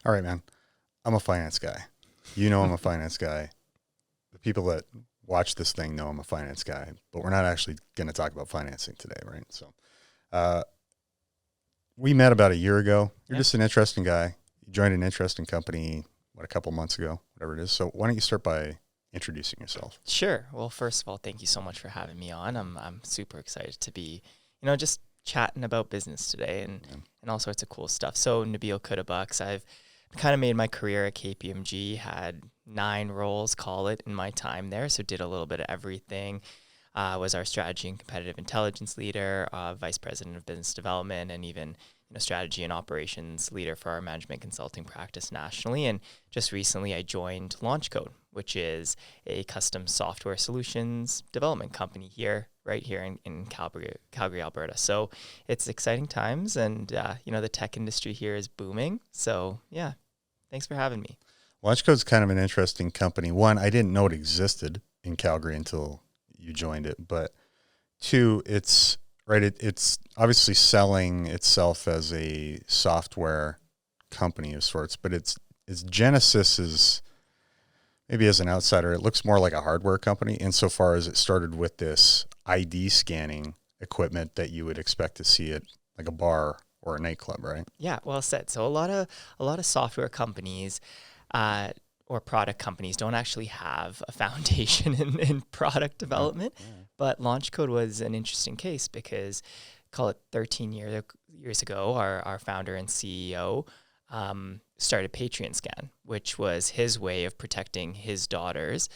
All right, man. I'm a finance guy. You know I'm a finance guy. The people that watch this thing know I'm a finance guy, but we're not actually going to talk about financing today, right? So uh, we met about a year ago. You're just an interesting guy. You joined an interesting company, a couple months ago, whatever it is. So why don't you start by introducing yourself? Sure. Well, first of all, thank you so much for having me on. I'm super excited to be, just chatting about business today and all sorts of cool stuff. So Nabeel Khudabux, I've kind of made my career at KPMG, had 9 roles, call it, in my time there. So did a little bit of everything. Was our strategy and competitive intelligence leader, vice president of business development, and even strategy and operations leader for our management consulting practice nationally. And just recently, I joined Launchcode, which is a custom software solutions development company right here in Calgary, Alberta. So it's exciting times, and the tech industry here is booming. So yeah, thanks for having me. Launchcode's kind of an interesting company. One, I didn't know it existed in Calgary until you joined it, but two, it's right. It's obviously selling itself as a software company of sorts, but its genesis is, maybe as an outsider, it looks more like a hardware company insofar as it started with this ID scanning equipment that you would expect to see at like a bar or a nightclub, right? Yeah, well said. So a lot of software companies or product companies don't actually have a foundation in product development. Yeah. But Launchcode was an interesting case because, call it 13 years ago, our founder and CEO started Patreon Scan, which was his way of protecting his daughters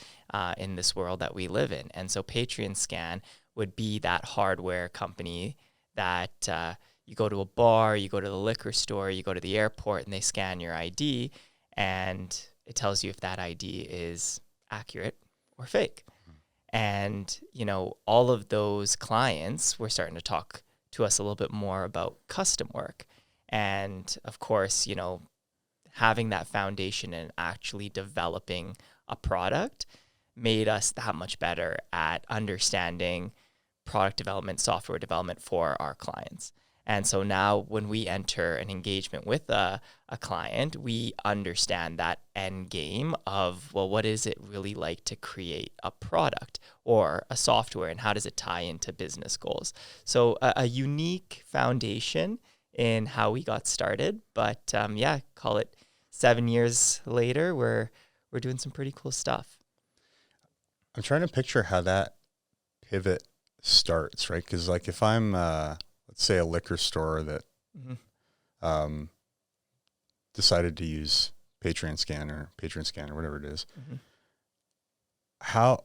in this world that we live in. And so Patreon Scan would be that hardware company that you go to a bar, you go to the liquor store, you go to the airport, and they scan your ID, and it tells you if that ID is accurate or fake. And, all of those clients were starting to talk to us a little bit more about custom work. And of course, having that foundation and actually developing a product made us that much better at understanding product development, software development for our clients. And so now when we enter an engagement with a client, we understand that end game of, well, what is it really like to create a product or a software, and how does it tie into business goals? So a unique foundation in how we got started. But call it 7 years later, we're doing some pretty cool stuff. I'm trying to picture how that pivot starts, right? Because like if I'm, let's say, a liquor store that decided to use Patreon Scan, whatever it is, how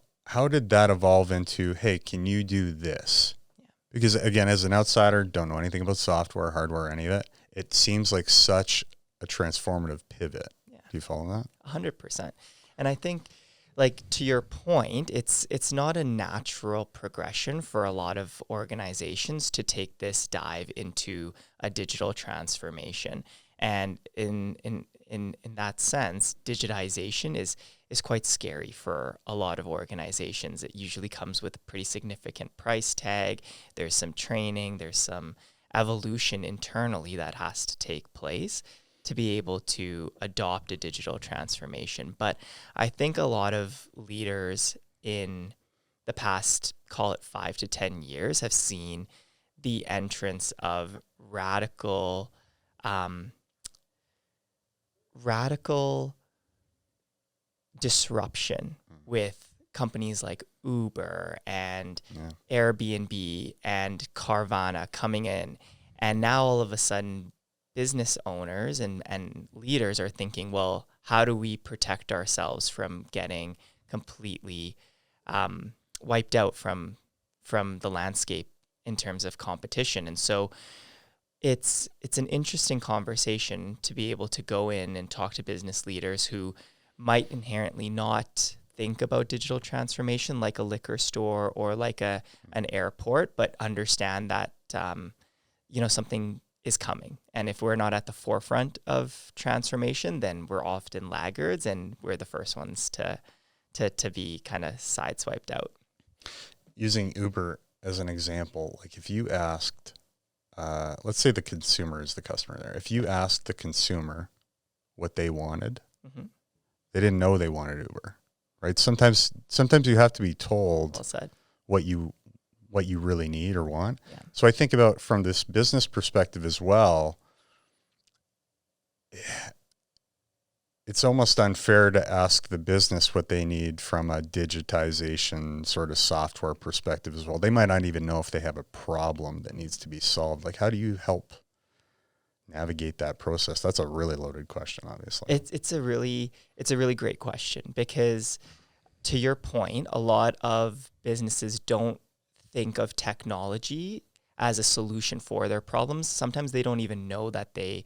did that evolve into, hey, can you do this? Yeah. Because again, as an outsider, don't know anything about software, hardware, any of it. It seems like such a transformative pivot. Yeah. Do you follow that? 100%. And I think, like, to your point, it's not a natural progression for a lot of organizations to take this dive into a digital transformation. And in that sense, digitization is quite scary for a lot of organizations. It usually comes with a pretty significant price tag. There's some training, there's some evolution internally that has to take place to be able to adopt a digital transformation. But I think a lot of leaders in the past, call it 5 to 10 years, have seen the entrance of radical disruption with companies like Uber and Airbnb and Carvana coming in. And now all of a sudden, business owners and leaders are thinking, well, how do we protect ourselves from getting completely wiped out from the landscape in terms of competition? And so it's an interesting conversation to be able to go in and talk to business leaders who might inherently not think about digital transformation like a liquor store or like an airport, but understand that something is coming. And if we're not at the forefront of transformation, then we're often laggards, and we're the first ones to be kind of sideswiped out. Using Uber as an example, like if you asked, let's say the consumer is the customer there. If you asked the consumer what they wanted. Mm-hmm. They didn't know they wanted Uber, right? Sometimes you have to be told Well said. what you really need or want. Yeah. So I think about from this business perspective as well, it's almost unfair to ask the business what they need from a digitization sort of software perspective as well. They might not even know if they have a problem that needs to be solved. Like, how do you help navigate that process? That's a really loaded question, obviously. It's a really great question, because to your point, a lot of businesses don't think of technology as a solution for their problems. Sometimes they don't even know that they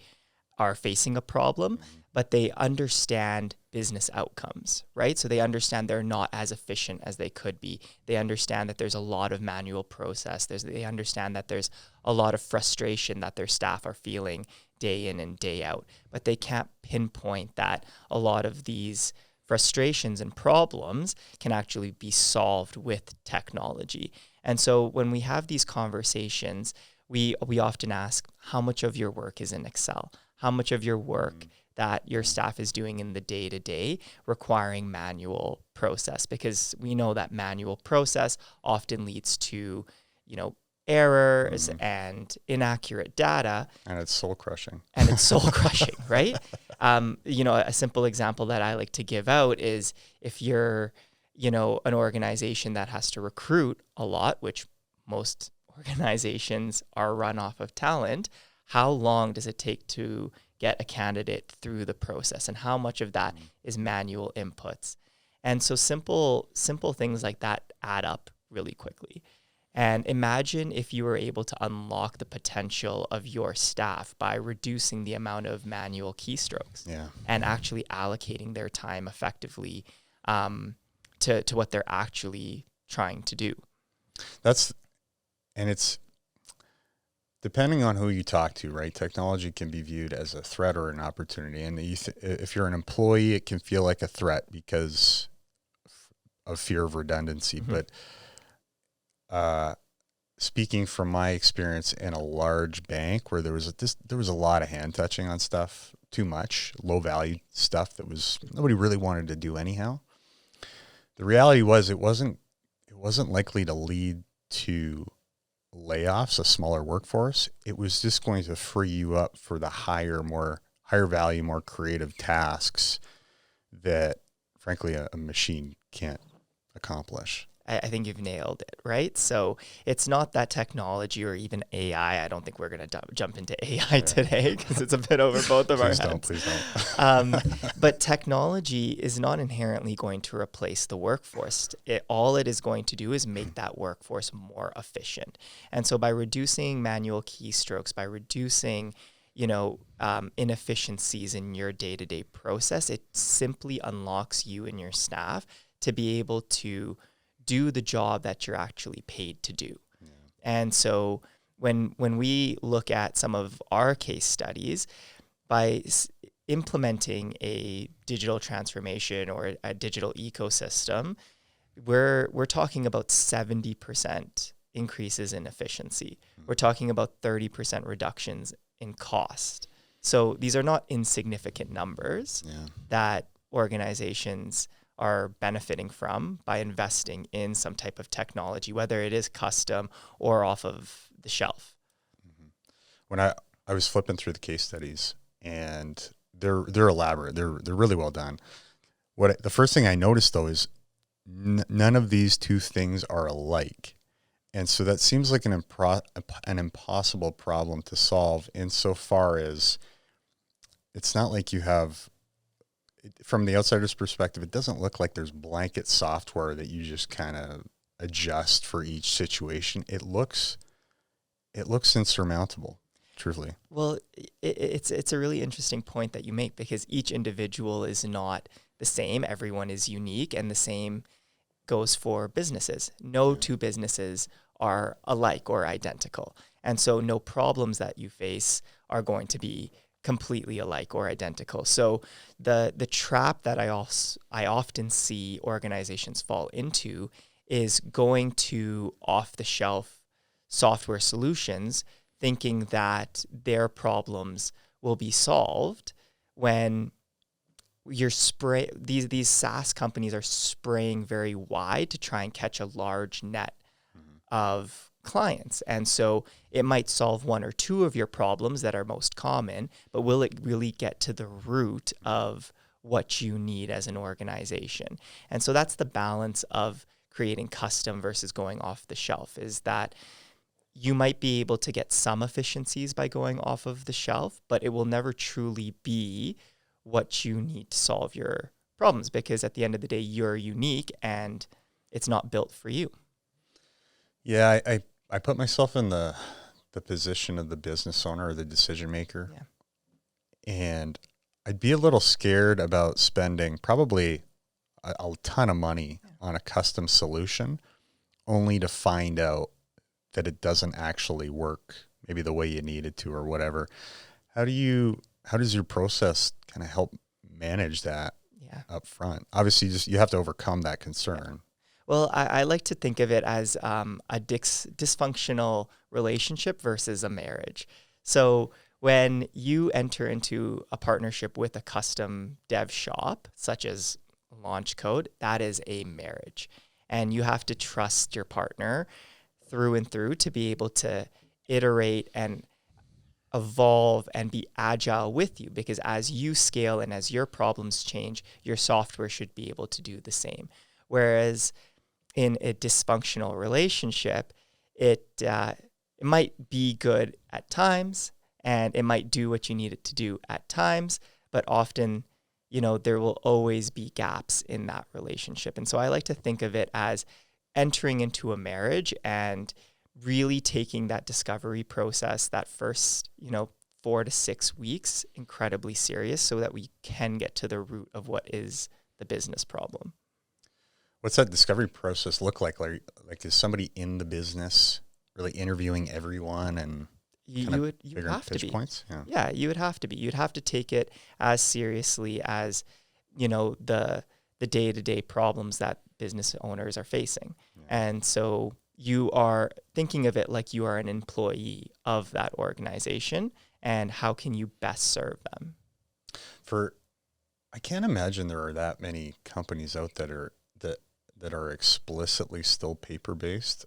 are facing a problem, but they understand business outcomes, right? So they understand they're not as efficient as they could be. They understand that there's a lot of manual process. They understand that there's a lot of frustration that their staff are feeling day in and day out, but they can't pinpoint that a lot of these frustrations and problems can actually be solved with technology. And so when we have these conversations, we often ask, how much of your work is in Excel? How much of your work that your staff is doing in the day-to-day requiring manual process? Because we know that manual process often leads to, errors and inaccurate data. And it's soul crushing. Right? A simple example that I like to give out is if you're, an organization that has to recruit a lot, which most organizations are run off of talent, how long does it take to get a candidate through the process, and how much of that is manual inputs? And so simple things like that add up really quickly. And imagine if you were able to unlock the potential of your staff by reducing the amount of manual keystrokes and actually allocating their time effectively to what they're actually trying to do. It's depending on who you talk to, right? Technology can be viewed as a threat or an opportunity. And if you're an employee, it can feel like a threat because of fear of redundancy. Mm-hmm. But speaking from my experience in a large bank where there was a lot of hand touching on stuff, too much low value stuff that was nobody really wanted to do anyhow. The reality was it wasn't likely to lead to layoffs, a smaller workforce. It was just going to free you up for the higher value, more creative tasks that, frankly, a machine can't accomplish. I think you've nailed it, right? So it's not that technology or even AI. I don't think we're going to jump into AI today because it's a bit over both of our heads. Please don't. But technology is not inherently going to replace the workforce. All it is going to do is make that workforce more efficient. And so by reducing manual keystrokes, by reducing inefficiencies in your day-to-day process, it simply unlocks you and your staff to be able to do the job that you're actually paid to do. Yeah. And so when we look at some of our case studies, by implementing a digital transformation or a digital ecosystem, we're talking about 70% increases in efficiency. We're talking about 30% reductions in cost. So these are not insignificant numbers that organizations are benefiting from by investing in some type of technology, whether it is custom or off of the shelf. Mm-hmm. When I was flipping through the case studies, and they're elaborate, they're really well done. The first thing I noticed though is none of these two things are alike, and so that seems like an impossible problem to solve. Insofar as it's not like you have. From the outsider's perspective, it doesn't look like there's blanket software that you just kind of adjust for each situation. It looks insurmountable, truthfully. Well, it's a really interesting point that you make, because each individual is not the same. Everyone is unique, and the same goes for businesses. No two businesses are alike or identical. And so no problems that you face are going to be completely alike or identical. So the trap that I often see organizations fall into is going to off-the-shelf software solutions, thinking that their problems will be solved when these SaaS companies are spraying very wide to try and catch a large net of clients. And so it might solve one or two of your problems that are most common, but will it really get to the root of what you need as an organization? And so that's the balance of creating custom versus going off the shelf, is that you might be able to get some efficiencies by going off of the shelf, but it will never truly be what you need to solve your problems, because at the end of the day, you're unique and it's not built for you. Yeah, I put myself in the position of the business owner or the decision maker. Yeah. And I'd be a little scared about spending probably a ton of money on a custom solution only to find out that it doesn't actually work maybe the way you need it to or whatever. How does your process kind of help manage that up front? Obviously, you have to overcome that concern. Well, I like to think of it as a dysfunctional relationship versus a marriage. So when you enter into a partnership with a custom dev shop, such as Launchcode, that is a marriage. And you have to trust your partner through and through to be able to iterate and evolve and be agile with you, because as you scale and as your problems change, your software should be able to do the same. Whereas in a dysfunctional relationship, it might be good at times and it might do what you need it to do at times, but often, there will always be gaps in that relationship. And so I like to think of it as entering into a marriage and really taking that discovery process, that first, 4 to 6 weeks, incredibly serious, so that we can get to the root of what is the business problem. What's that discovery process look like? Like is somebody in the business really interviewing everyone and you would have to be points? Yeah, you would have to be. You'd have to take it as seriously as, the day-to-day problems that business owners are facing. Yeah. And so you are thinking of it like you are an employee of that organization, and how can you best serve them? I can't imagine there are that many companies out that are explicitly still paper-based.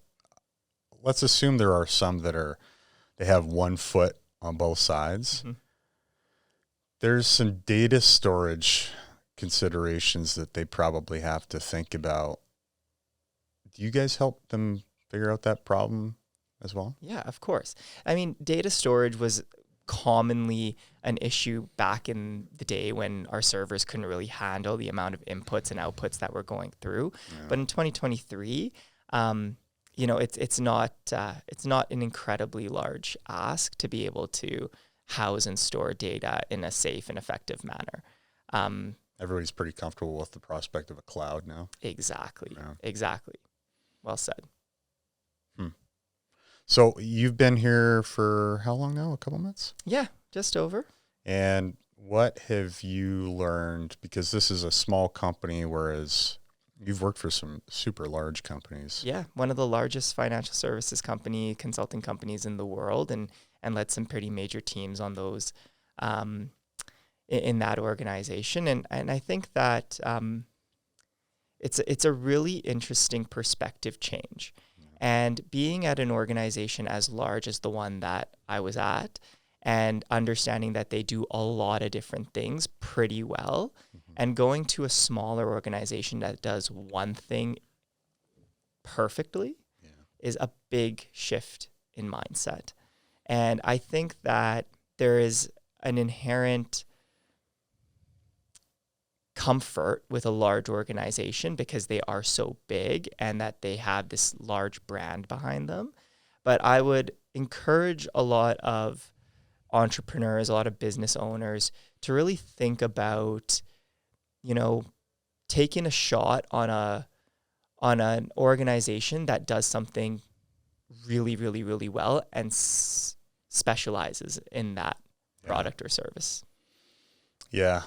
Let's assume there are some they have one foot on both sides. Mm-hmm. There's some data storage considerations that they probably have to think about. Do you guys help them figure out that problem as well? Yeah, of course. I mean, data storage was commonly an issue back in the day when our servers couldn't really handle the amount of inputs and outputs that were going through. Yeah. But in 2023, it's not an incredibly large ask to be able to house and store data in a safe and effective manner. Everybody's pretty comfortable with the prospect of a cloud now. Exactly. Yeah. Exactly. Well said. So you've been here for how long now? A couple months? Yeah, just over. And what have you learned? Because this is a small company, whereas you've worked for some super large companies. Yeah, one of the largest financial services consulting companies in the world, and led some pretty major teams on those in that organization. And I think that it's a really interesting perspective change. And being at an organization as large as the one that I was at, and understanding that they do a lot of different things pretty well, and going to a smaller organization that does one thing perfectly is a big shift in mindset. And I think that there is an inherent comfort with a large organization because they are so big and that they have this large brand behind them. But I would encourage a lot of entrepreneurs, a lot of business owners to really think about, taking a shot on an organization that does something really, really, really well and specializes in that product or service. Yeah,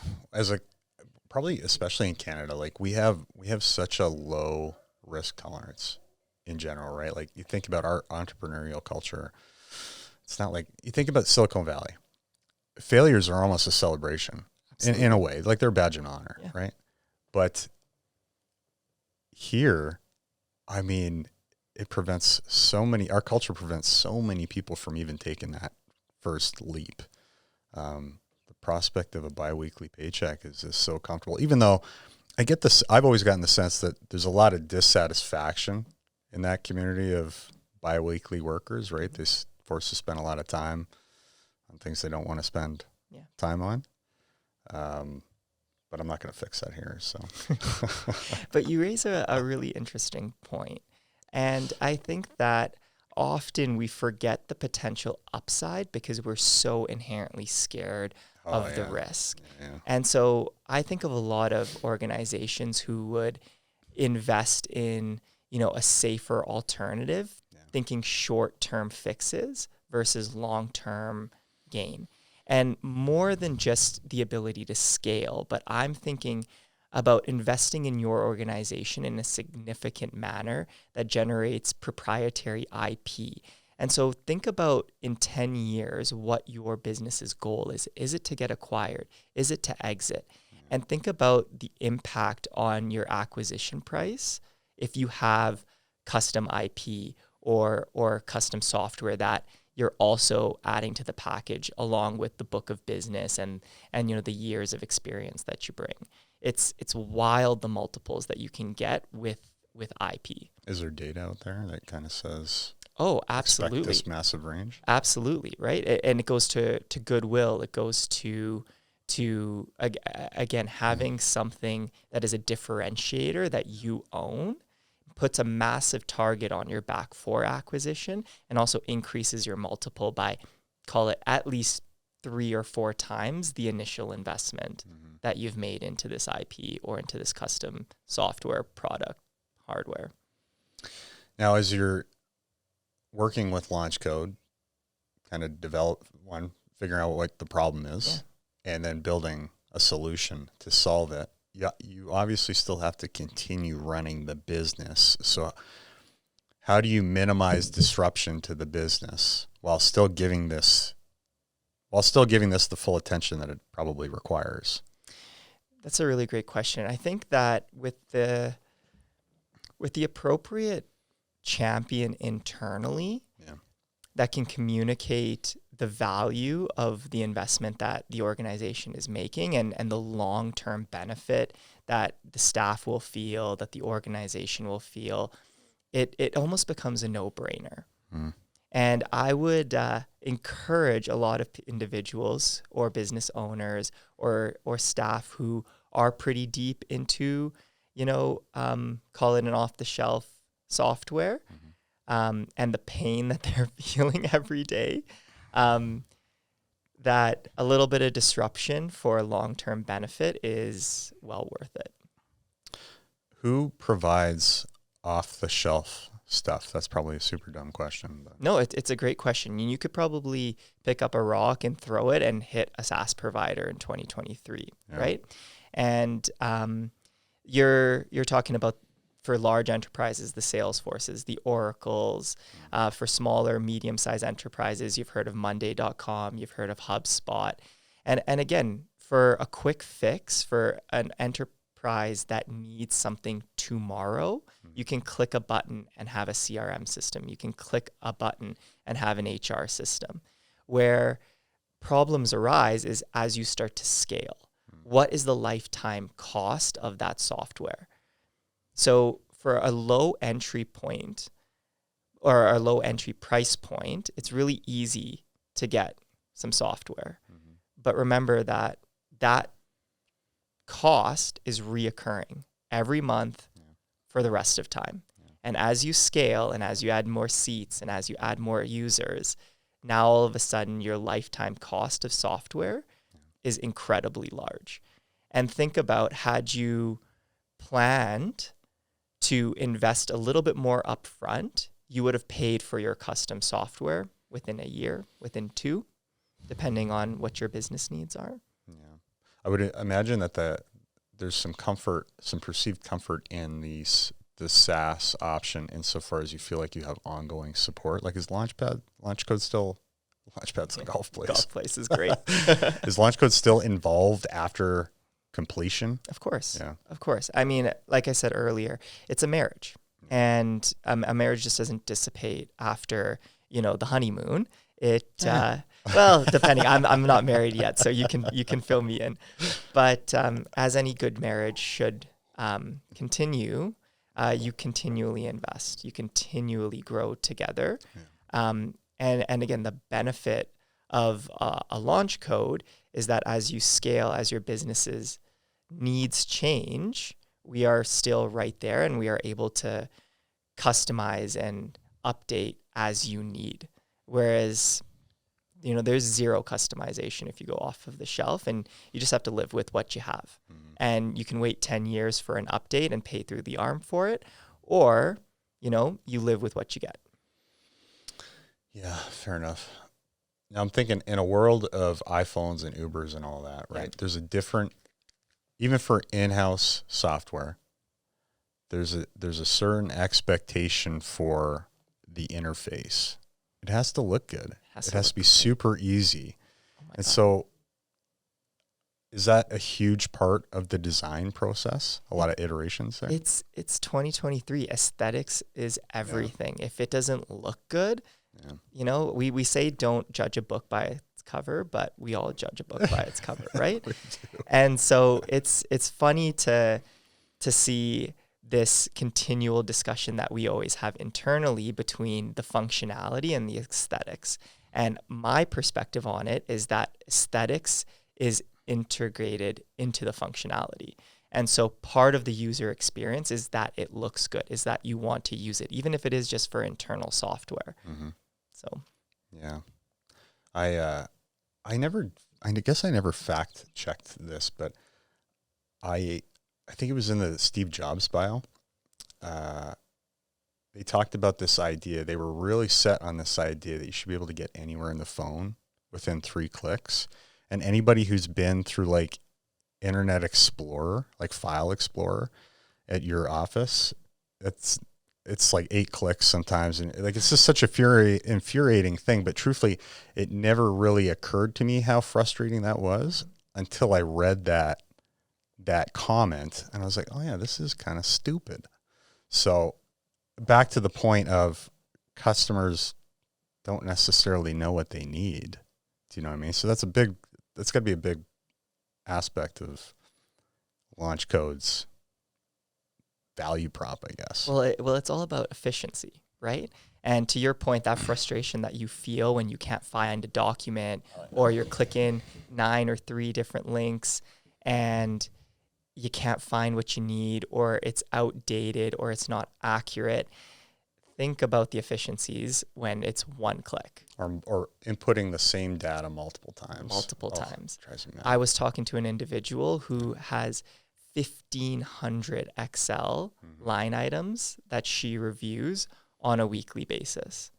probably especially in Canada, like we have such a low risk tolerance in general, right? Like you think about our entrepreneurial culture, it's not like you think about Silicon Valley. Failures are almost a celebration. Absolutely. in a way, like they're a badge of honor, Yeah. right? But here, I mean, our culture prevents so many people from even taking that first leap. The prospect of a biweekly paycheck is just so comfortable, even though I get this, I've always gotten the sense that there's a lot of dissatisfaction in that community of biweekly workers, right? They're forced to spend a lot of time on things they don't want to spend time on. But I'm not going to fix that here. So, But you raise a really interesting point. And I think that often we forget the potential upside because we're so inherently scared of the risk. Yeah. And so I think of a lot of organizations who would invest in, a safer alternative, thinking short-term fixes versus long-term gain. And more than just the ability to scale, but I'm thinking about investing in your organization in a significant manner that generates proprietary IP. And so think about in 10 years what your business's goal is. Is it to get acquired? Is it to exit? And think about the impact on your acquisition price if you have custom IP or custom software that you're also adding to the package along with the book of business and the years of experience that you bring. It's wild the multiples that you can get with IP. Is there data out there that kind of says, oh, absolutely, expect this massive range? Absolutely, right? And it goes to goodwill. It goes to again having something that is a differentiator that you own, puts a massive target on your back for acquisition, and also increases your multiple by, call it, at least 3 or 4 times the initial investment that you've made into this IP or into this custom software, product, hardware. Now, as you're working with Launchcode, kind of figuring out what the problem is, and then building a solution to solve it, you obviously still have to continue running the business. So how do you minimize disruption to the business while still giving this the full attention that it probably requires? That's a really great question. I think that with the appropriate champion internally that can communicate the value of the investment that the organization is making and the long-term benefit that the staff will feel, that the organization will feel, it almost becomes a no-brainer. And I would encourage a lot of individuals or business owners or staff who are pretty deep into, call it an off-the-shelf software, and the pain that they're feeling every day, that a little bit of disruption for a long-term benefit is well worth it. Who provides off-the-shelf stuff? That's probably a super dumb question. But. No, it's a great question. You could probably pick up a rock and throw it and hit a SaaS provider in 2023, right? And you're talking about, for large enterprises, the Salesforces, the Oracles. For smaller, medium-sized enterprises, you've heard of Monday.com, you've heard of HubSpot. And again, for a quick fix for an enterprise that needs something tomorrow, you can click a button and have a CRM system. You can click a button and have an HR system. Where problems arise is as you start to scale. What is the lifetime cost of that software? So for a low entry point or a low entry price point, it's really easy to get some software. But remember that cost is reoccurring every month for the rest of time. And as you scale and as you add more seats and as you add more users, now all of a sudden your lifetime cost of software is incredibly large. And think about, had you planned to invest a little bit more upfront, you would have paid for your custom software within a year, within 2, depending on what your business needs are. Yeah, I would imagine that there's some perceived comfort in the SaaS option insofar as you feel like you have ongoing support. Like, is Launchcode still Launchpad's a golf place. Golf place is great. Is Launchcode still involved after completion? Of course. Yeah. Of course. I mean, like I said earlier, it's a marriage. And a marriage just doesn't dissipate after, the honeymoon. Well, depending, I'm not married yet, so you can fill me in. But as any good marriage should continue, you continually invest, you continually grow together. Yeah. And again, the benefit of a Launchcode is that as you scale, as your business's needs change, we are still right there, and we are able to customize and update as you need. Whereas, there's zero customization if you go off of the shelf, and you just have to live with what you have. Mm-hmm. And you can wait 10 years for an update and pay through the arm for it, or, you live with what you get. Yeah, fair enough. Now I'm thinking in a world of iPhones and Ubers and all that, right? Yeah. There's a different, even for in-house software, there's a certain expectation for the interface. It has to look good. It has to be super easy. And so is that a huge part of the design process? A lot of iterations there? It's 2023. Aesthetics is everything. Yeah. If it doesn't look good, we say don't judge a book by its cover, but we all judge a book by its cover, right? And so it's funny to see this continual discussion that we always have internally between the functionality and the aesthetics. And my perspective on it is that aesthetics is integrated into the functionality. And so part of the user experience is that it looks good, is that you want to use it, even if it is just for internal software. Mm-hmm. So, yeah, I guess I never fact checked this, but I think it was in the Steve Jobs bio. They talked about this idea. They were really set on this idea that you should be able to get anywhere in the phone within 3 clicks. And anybody who's been through like Internet Explorer, like File Explorer at your office, it's like 8 clicks sometimes. And like, it's just such a infuriating thing. But truthfully, it never really occurred to me how frustrating that was until I read that comment, and I was like, oh yeah, this is kind of stupid. So back to the point of customers don't necessarily know what they need. Do you know what I mean? So that's got to be a big aspect of Launchcode's value prop, I guess. Well, it's all about efficiency, right? And to your point, that frustration that you feel when you can't find a document, or you're clicking 9 or 3 different links and you can't find what you need, or it's outdated, or it's not accurate. Think about the efficiencies when it's 1 click. Or inputting the same data multiple times. Drives me mad. I was talking to an individual who has 1,500 Excel line items that she reviews on a weekly basis.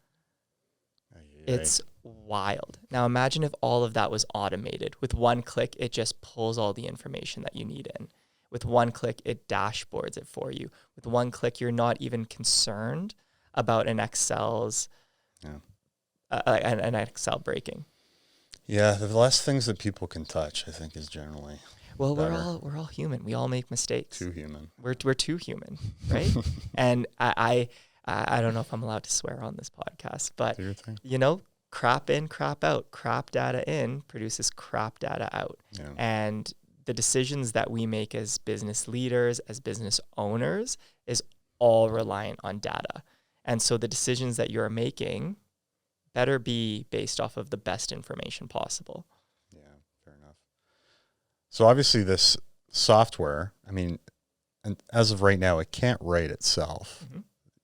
It's wild. Now imagine if all of that was automated. With 1 click, it just pulls all the information that you need in. With 1 click, it dashboards it for you. With 1 click, you're not even concerned about an Excel's an Excel breaking. Yeah, the less things that people can touch, I think, is generally better. We're all human. We all make mistakes. Too human. We're too human, right? And I don't know if I'm allowed to swear on this podcast, but crap in, crap out. Crap data in produces crap data out. Yeah. And the decisions that we make as business leaders, as business owners, is all reliant on data. And so the decisions that you're making better be based off of the best information possible. Yeah, fair enough. So obviously this software, and as of right now, it can't write itself. Mm-hmm.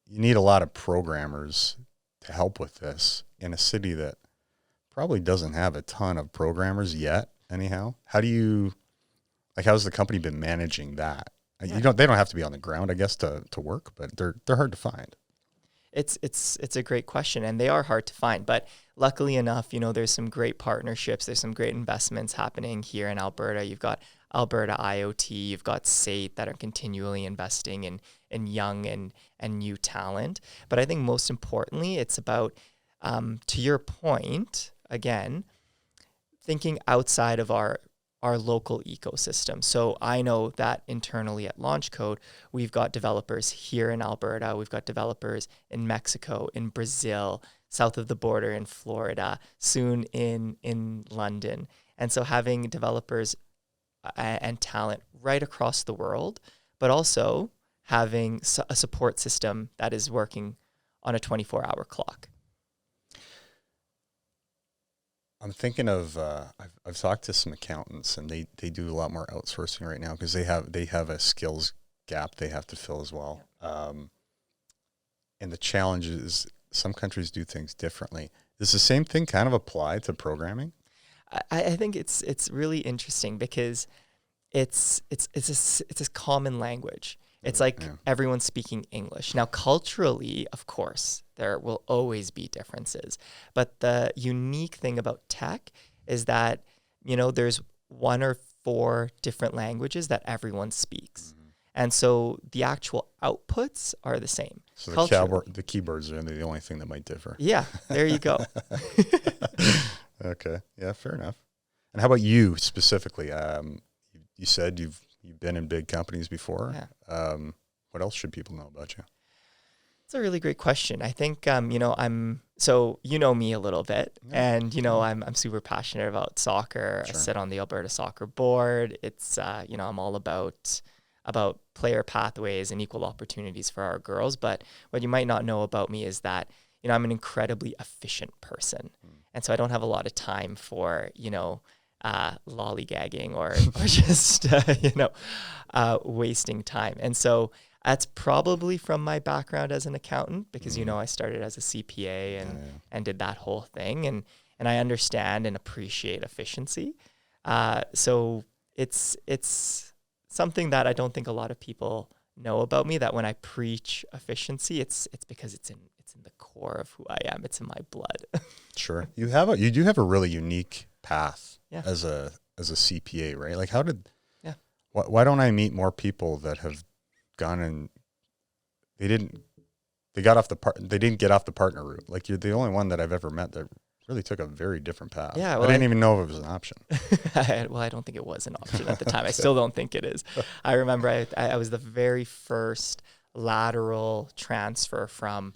You need a lot of programmers to help with this in a city that probably doesn't have a ton of programmers yet anyhow. How's the company been managing that? Yeah. They don't have to be on the ground, I guess, to work, but they're hard to find. It's a great question, and they are hard to find. But luckily enough, there's some great partnerships. There's some great investments happening here in Alberta. You've got Alberta IoT. You've got SAIT that are continually investing in young and new talent. But I think most importantly, it's about, to your point, again, thinking outside of our local ecosystem. So I know that internally at Launchcode, we've got developers here in Alberta, we've got developers in Mexico, in Brazil, south of the border in Florida, soon in London. And so having developers and talent right across the world, but also having a support system that is working on a 24-hour clock. I'm thinking of I've talked to some accountants, and they do a lot more outsourcing right now because they have a skills gap they have to fill as well. And the challenge is some countries do things differently. Does the same thing kind of apply to programming? I think it's really interesting because it's a common language. It's like everyone's speaking English. Now, culturally, of course, there will always be differences. But the unique thing about tech is that, there's 1 or 4 different languages that everyone speaks. Mm-hmm. And so the actual outputs are the same. So the keyboards are the only thing that might differ. Yeah, there you go. Okay. Yeah, fair enough. And how about you specifically? You said you've been in big companies before. Yeah. What else should people know about you? It's a really great question. I think, so you know me a little bit, and, I'm super passionate about soccer. Sure. I sit on the Alberta Soccer Board. It's, I'm all about player pathways and equal opportunities for our girls. But what you might not know about me is that, I'm an incredibly efficient person. And so I don't have a lot of time for, lollygagging or just, wasting time. And so that's probably from my background as an accountant because, I started as a CPA and did that whole thing. And I understand and appreciate efficiency. So it's something that I don't think a lot of people know about me, that when I preach efficiency, it's because it's in the core of who I am. It's in my blood. Sure. You do have a really unique path as a CPA, right? Like why don't I meet more people that have gone and they didn't get off the partner route? Like, you're the only one that I've ever met that really took a very different path. Yeah, well, I didn't even know if it was an option. I don't think it was an option at the time. I still don't think it is. I remember I was the very first lateral transfer from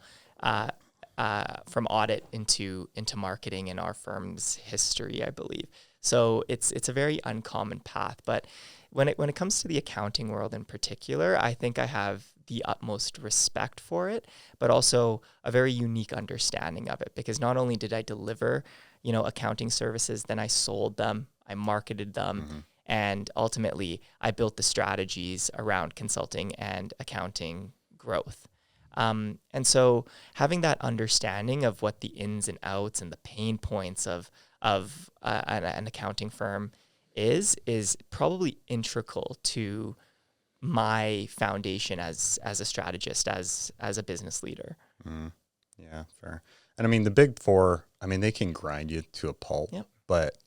audit into marketing in our firm's history, I believe. So it's a very uncommon path. But when it comes to the accounting world in particular, I think I have the utmost respect for it, but also a very unique understanding of it, because not only did I deliver, accounting services, then I sold them, I marketed them, and ultimately I built the strategies around consulting and accounting growth. And so having that understanding of what the ins and outs and the pain points of an accounting firm is probably integral to my foundation as a strategist, as a business leader. Yeah, fair. And I mean, the big four, they can grind you to a pulp, but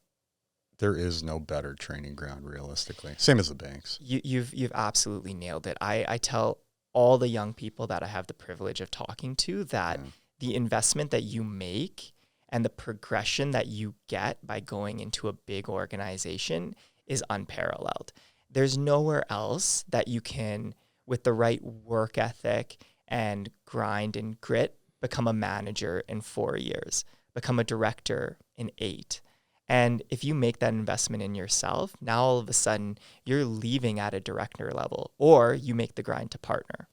there is no better training ground realistically. Same as the banks. You've absolutely nailed it. I tell all the young people that I have the privilege of talking to that the investment that you make and the progression that you get by going into a big organization is unparalleled. There's nowhere else that you can, with the right work ethic and grind and grit, become a manager in 4 years, become a director in 8. And if you make that investment in yourself, now all of a sudden you're leaving at a director level, or you make the grind to partner.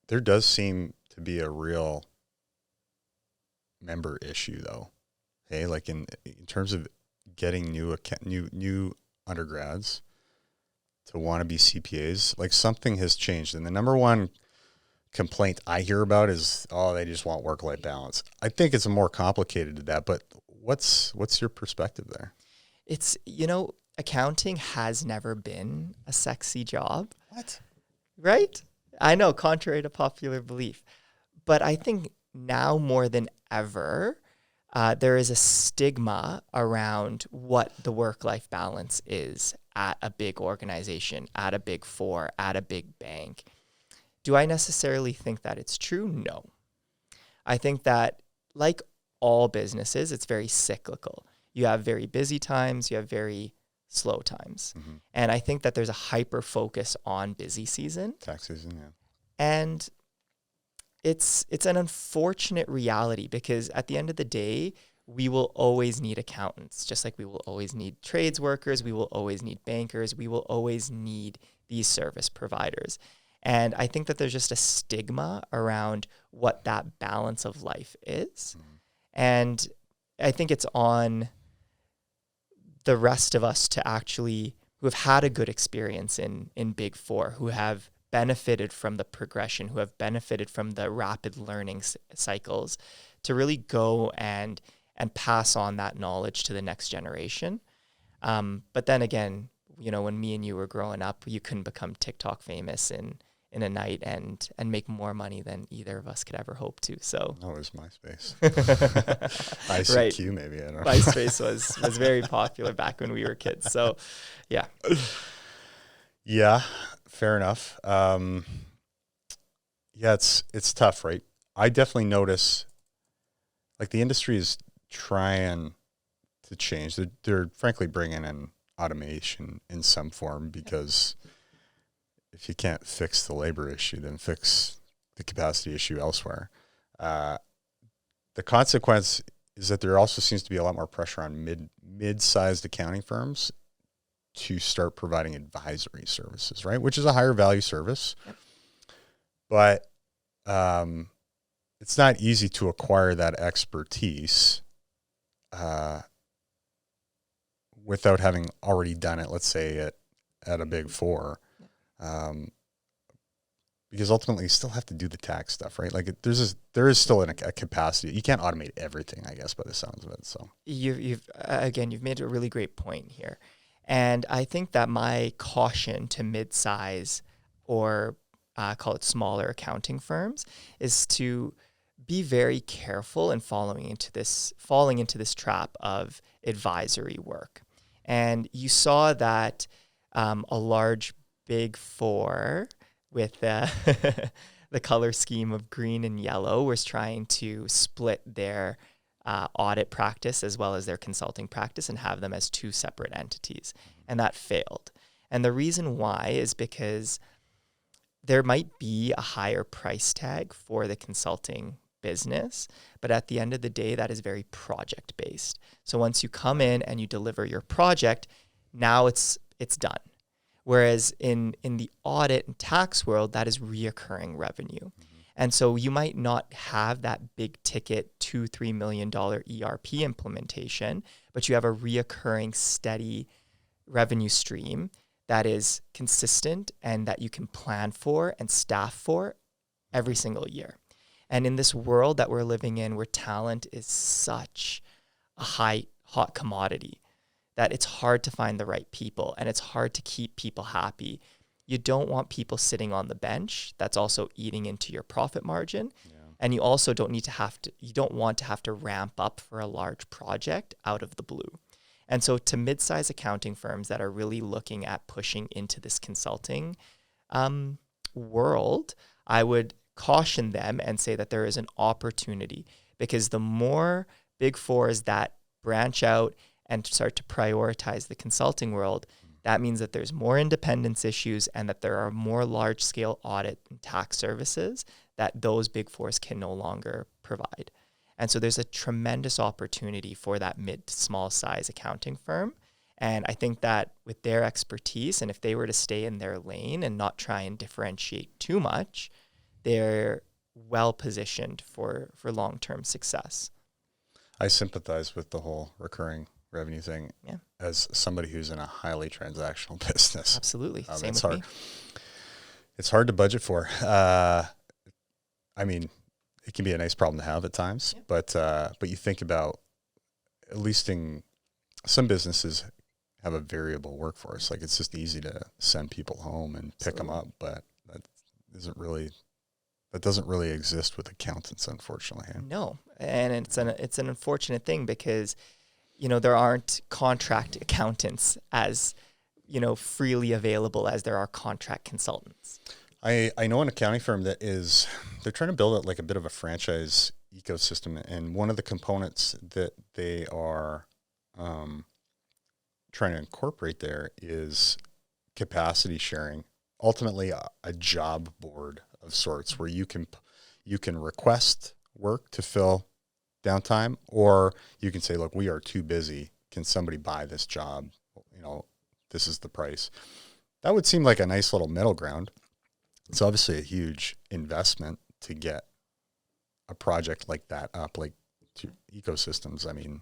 There does seem to be a real member issue, though. Hey, like in terms of getting new undergrads to want to be CPAs, like something has changed. And the number one complaint I hear about is, they just want work-life balance. I think it's more complicated than that, but what's your perspective there? It's, accounting has never been a sexy job. What? Right? I know, contrary to popular belief. But I think now more than ever, there is a stigma around what the work-life balance is at a big organization, at a big four, at a big bank. Do I necessarily think that it's true? No. I think that, like all businesses, it's very cyclical. You have very busy times, you have very slow times. Mm-hmm. And I think that there's a hyper focus on busy season. Tax season, yeah. And it's an unfortunate reality, because at the end of the day, we will always need accountants, just like we will always need trades workers, we will always need bankers, we will always need these service providers. And I think that there's just a stigma around what that balance of life is. Mm-hmm. And I think it's on the rest of us to actually, who have had a good experience in Big Four, who have benefited from the progression, who have benefited from the rapid learning cycles, to really go and pass on that knowledge to the next generation. But then again, when me and you were growing up, you couldn't become TikTok famous in a night and make more money than either of us could ever hope to. So it was MySpace. ICQ, right. Maybe, I don't know. MySpace was very popular back when we were kids. So yeah. Yeah, fair enough. Yeah, it's tough, right? I definitely notice, like, the industry is trying to change. They're frankly bringing in automation in some form, because if you can't fix the labor issue, then fix the capacity issue elsewhere. The consequence is that there also seems to be a lot more pressure on mid-sized accounting firms to start providing advisory services, right? Which is a higher value service. Yep. But it's not easy to acquire that expertise without having already done it, let's say at a Big Four. Because ultimately you still have to do the tax stuff, right? Like there is still a capacity. You can't automate everything, I guess, by the sounds of it. So you've made a really great point here. And I think that my caution to mid-size or call it smaller accounting firms is to be very careful in falling into this trap of advisory work. And you saw that a large Big Four with the color scheme of green and yellow was trying to split their audit practice as well as their consulting practice and have them as two separate entities. And that failed. And the reason why is because there might be a higher price tag for the consulting business, but at the end of the day, that is very project based. So once you come in and you deliver your project, now it's done. Whereas in the audit and tax world, that is reoccurring revenue. Mm-hmm. And so you might not have that big ticket $2-3 million ERP implementation, but you have a reoccurring steady revenue stream that is consistent and that you can plan for and staff for every single year. And in this world that we're living in, where talent is such a hot commodity, that it's hard to find the right people and it's hard to keep people happy. You don't want people sitting on the bench that's also eating into your profit margin. Yeah. And you also don't want to have to ramp up for a large project out of the blue. And so to mid-size accounting firms that are really looking at pushing into this consulting world, I would caution them and say that there is an opportunity, because the more Big Fours that branch out and start to prioritize the consulting world, that means that there's more independence issues and that there are more large-scale audit and tax services that those Big Fours can no longer provide. And so there's a tremendous opportunity for that mid to small size accounting firm. And I think that with their expertise, and if they were to stay in their lane and not try and differentiate too much, they're well positioned for long-term success. I sympathize with the whole recurring revenue thing. Yeah. As somebody who's in a highly transactional business. Absolutely. Same it's with hard. Me. It's hard to budget for. I mean, it can be a nice problem to have at times, yeah. But you think about, at least in some businesses have a variable workforce. Like, it's just easy to send people home and pick them up, but that doesn't really exist with accountants, unfortunately. No, and it's an unfortunate thing, because there aren't contract accountants as freely available as there are contract consultants. I know an accounting firm they're trying to build out like a bit of a franchise ecosystem, and one of the components that they are trying to incorporate there is capacity sharing. Ultimately, a job board of sorts where you can request work to fill downtime, or you can say, look, we are too busy. Can somebody buy this job? This is the price. That would seem like a nice little middle ground. It's obviously a huge investment to get a project like that up, like to ecosystems. I mean,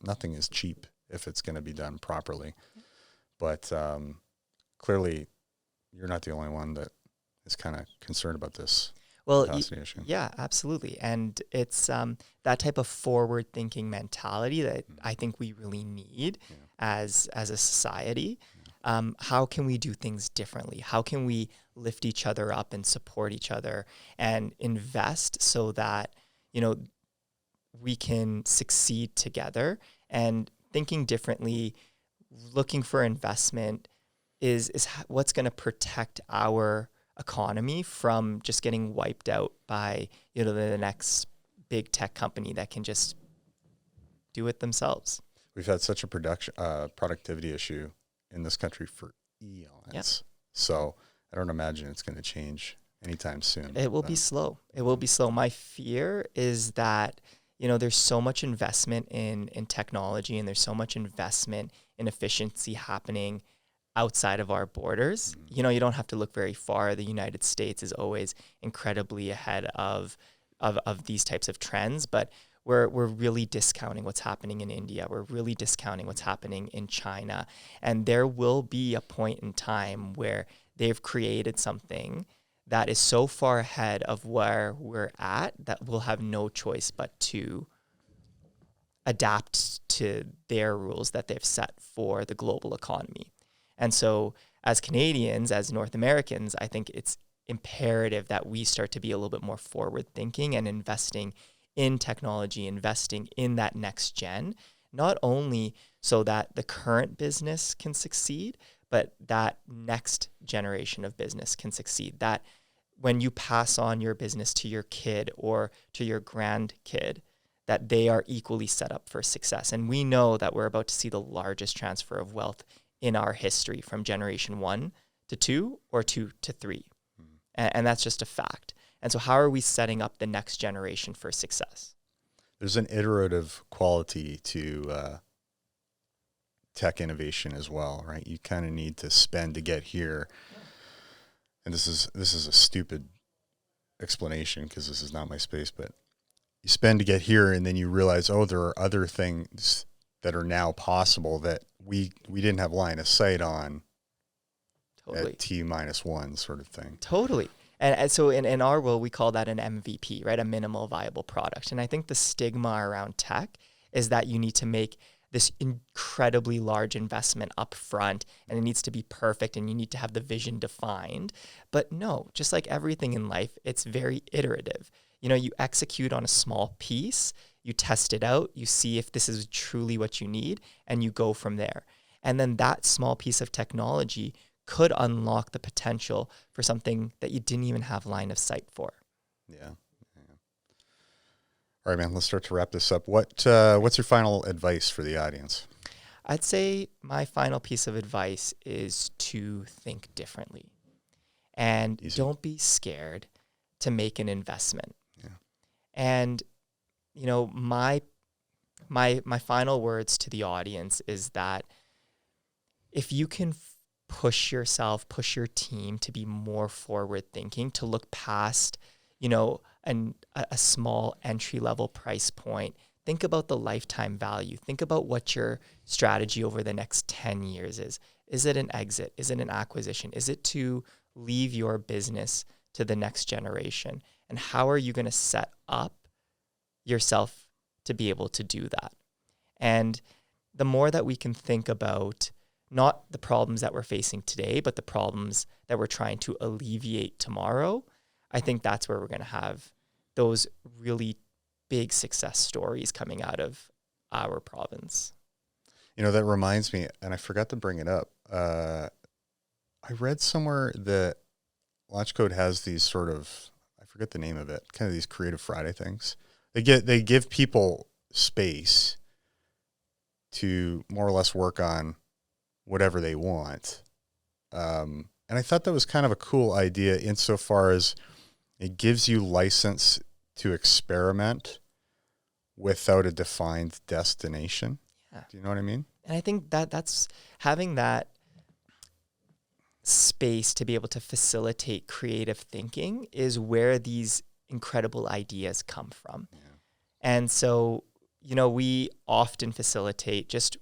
nothing is cheap if it's going to be done properly. But clearly, you're not the only one that is kind of concerned about this capacity issue. Yeah, absolutely. And it's that type of forward-thinking mentality that I think we really need as a society. How can we do things differently? How can we lift each other up and support each other and invest so that, we can succeed together? And thinking differently, looking for investment is what's going to protect our economy from just getting wiped out by, the next big tech company that can just do it themselves. We've had such a productivity issue in this country for eons. Yep. So I don't imagine it's going to change anytime soon. It will be slow. It will be slow. My fear is that, there's so much investment in technology, and there's so much investment in efficiency happening outside of our borders. Mm-hmm. You don't have to look very far. The United States is always incredibly ahead of these types of trends, but we're really discounting what's happening in India. We're really discounting what's happening in China. And there will be a point in time where they've created something that is so far ahead of where we're at that we'll have no choice but to adapt to their rules that they've set for the global economy. And so as Canadians, as North Americans, I think it's imperative that we start to be a little bit more forward thinking and investing in technology, investing in that next gen, not only so that the current business can succeed, but that next generation of business can succeed. That when you pass on your business to your kid or to your grandkid, that they are equally set up for success. And we know that we're about to see the largest transfer of wealth in our history from generation 1 to 2 or 2 to 3. Mm-hmm. And that's just a fact. And so how are we setting up the next generation for success? There's an iterative quality to tech innovation as well, right? You kind of need to spend to get here. Yeah. And this is a stupid explanation because this is not my space, but you spend to get here and then you realize, there are other things that are now possible that we didn't have line of sight on. Totally. At T-1 sort of thing. Totally. And so in our world, we call that an MVP, right? A minimal viable product. And I think the stigma around tech is that you need to make this incredibly large investment up front and it needs to be perfect and you need to have the vision defined. But no, just like everything in life, it's very iterative. You execute on a small piece, you test it out, you see if this is truly what you need, and you go from there. And then that small piece of technology could unlock the potential for something that you didn't even have line of sight for. Yeah. All right, man, let's start to wrap this up. What's your final advice for the audience? I'd say my final piece of advice is to think differently. And don't be scared to make an investment. Yeah. And, my final words to the audience is that if you can push yourself, push your team to be more forward thinking, to look past, a small entry-level price point. Think about the lifetime value. Think about what your strategy over the next 10 years is. Is it an exit? Is it an acquisition? Is it to leave your business to the next generation? And how are you going to set up yourself to be able to do that? And the more that we can think about not the problems that we're facing today, but the problems that we're trying to alleviate tomorrow, I think that's where we're going to have those really big success stories coming out of our province. That reminds me, and I forgot to bring it up. I read somewhere that Launchcode has these sort of, I forget the name of it, kind of these Creative Friday things they give people space to more or less work on whatever they want. And I thought that was kind of a cool idea insofar as it gives you license to experiment without a defined destination. Yeah. Do you know what I mean? And I think that's having that space to be able to facilitate creative thinking is where these incredible ideas come from. Yeah. And so, we often facilitate just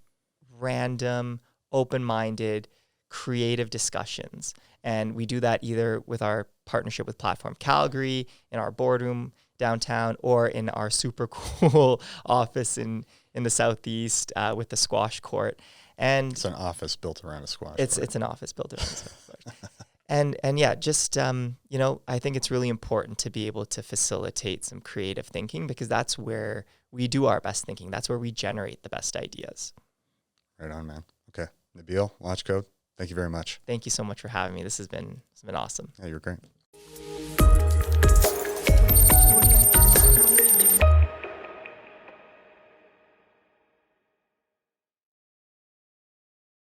random, open-minded, creative discussions. And we do that either with our partnership with Platform Calgary, in our boardroom downtown, or in our super cool office in the Southeast with the squash court. And it's an office built around a squash court. It's an office built around a squash court. And yeah, just, I think it's really important to be able to facilitate some creative thinking, because that's where we do our best thinking. That's where we generate the best ideas. Right on, man. Okay. Nabeel, Launchcode, thank you very much. Thank you so much for having me. This has been awesome. Yeah, you're great.